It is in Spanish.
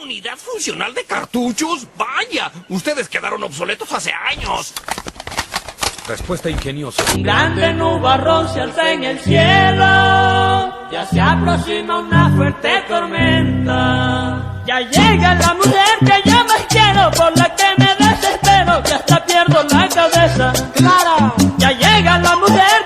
unidad funcional de cartuchos? ¡Vaya! Ustedes quedaron obsoletos hace años. Respuesta ingeniosa. Un grande nubarrón se alza en el cielo, ya se aproxima una fuerte tormenta. Ya llega la mujer que yo más quiero, por la que me desespero, que hasta pierdo la cabeza. ¡Clara! Ya llega la mujer